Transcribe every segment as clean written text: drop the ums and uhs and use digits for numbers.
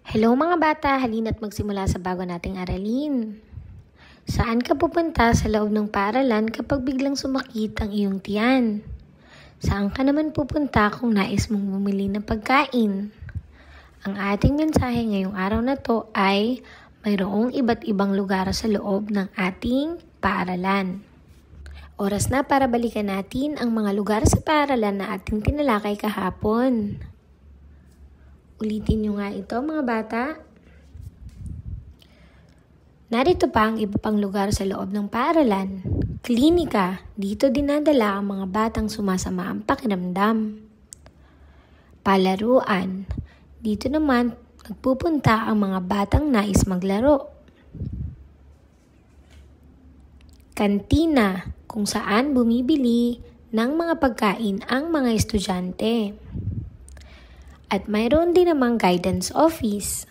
Hello mga bata, halina't magsimula sa bago nating aralin. Saan ka pupunta sa loob ng paaralan kapag biglang sumakit ang iyong tiyan? Saan ka naman pupunta kung nais mong bumili ng pagkain? Ang ating mensahe ngayong araw na to ay mayroong iba't ibang lugar sa loob ng ating paaralan. Oras na para balikan natin ang mga lugar sa paaralan na ating tinalakay kahapon. Ulitin nyo nga ito mga bata. Narito pa ang iba pang lugar sa loob ng paaralan. Klinika, dito dinadala ang mga batang sumasama ang pakiramdam. Palaruan, dito naman nagpupunta ang mga batang nais maglaro. Kantina, kung saan bumibili ng mga pagkain ang mga estudyante. At mayroon din namang guidance office.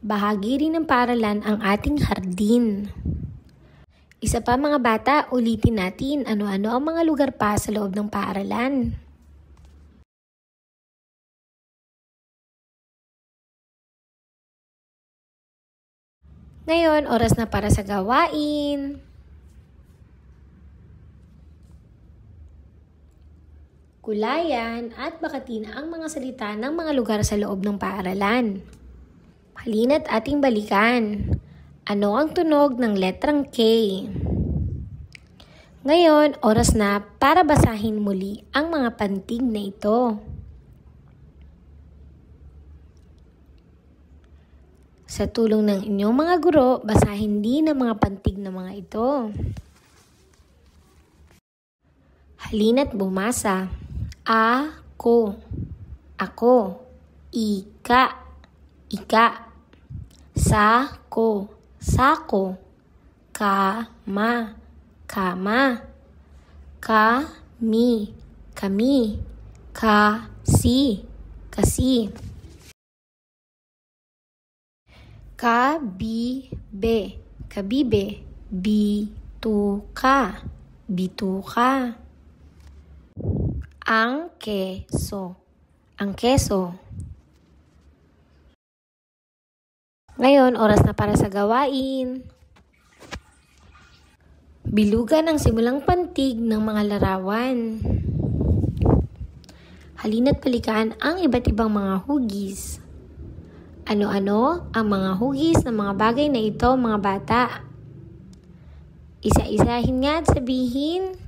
Bahagi rin ng paaralan ang ating hardin. Isa pa mga bata, ulitin natin ano-ano ang mga lugar pa sa loob ng paaralan. Ngayon, oras na para sa gawain. Kulayan at bakatin ang mga salita ng mga lugar sa loob ng paaralan. Halina't ating balikan. Ano ang tunog ng letrang K? Ngayon, oras na para basahin muli ang mga pantig na ito. Sa tulong ng inyong mga guro, basahin din ang mga pantig na mga ito. Halina't bumasa. Ako, ako, ika, ika, sako, sako, kama, kama, kami, kami, kasi, kasi, kabibe, kabibe, bituka, bituka. Ang keso. Ang keso. Ngayon, oras na para sa gawain. Bilugan ang simulang pantig ng mga larawan. Halina't balikan ang iba't ibang mga hugis. Ano-ano ang mga hugis ng mga bagay na ito, mga bata? Isa-isahin nga at sabihin.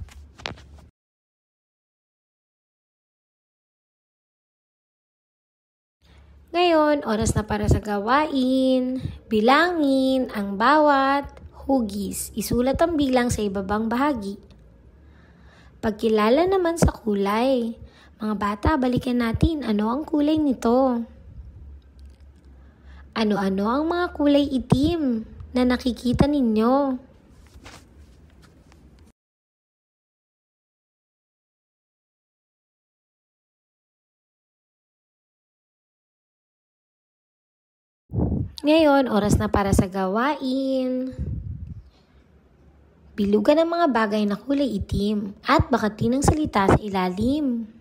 Ngayon, oras na para sa gawain. Bilangin ang bawat hugis. Isulat ang bilang sa ibabang bahagi. Pagkilala naman sa kulay. Mga bata, balikan natin ano ang kulay nito. Ano-ano ang mga kulay itim na nakikita ninyo? Ngayon, oras na para sa gawain. Bilugan ang mga bagay na kulay itim at bakatin ang salita sa ilalim.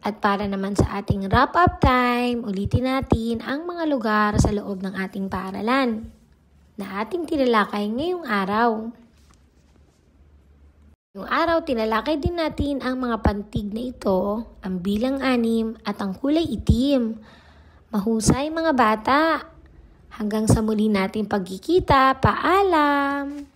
At para naman sa ating wrap-up time, ulitin natin ang mga lugar sa loob ng ating paaralan na ating tinalakay ngayong araw. Ngayong araw, tinalakay din natin ang mga pantig na ito, ang bilang 6 at ang kulay itim. Mahusay mga bata. Hanggang sa muli nating pagkikita. Paalam!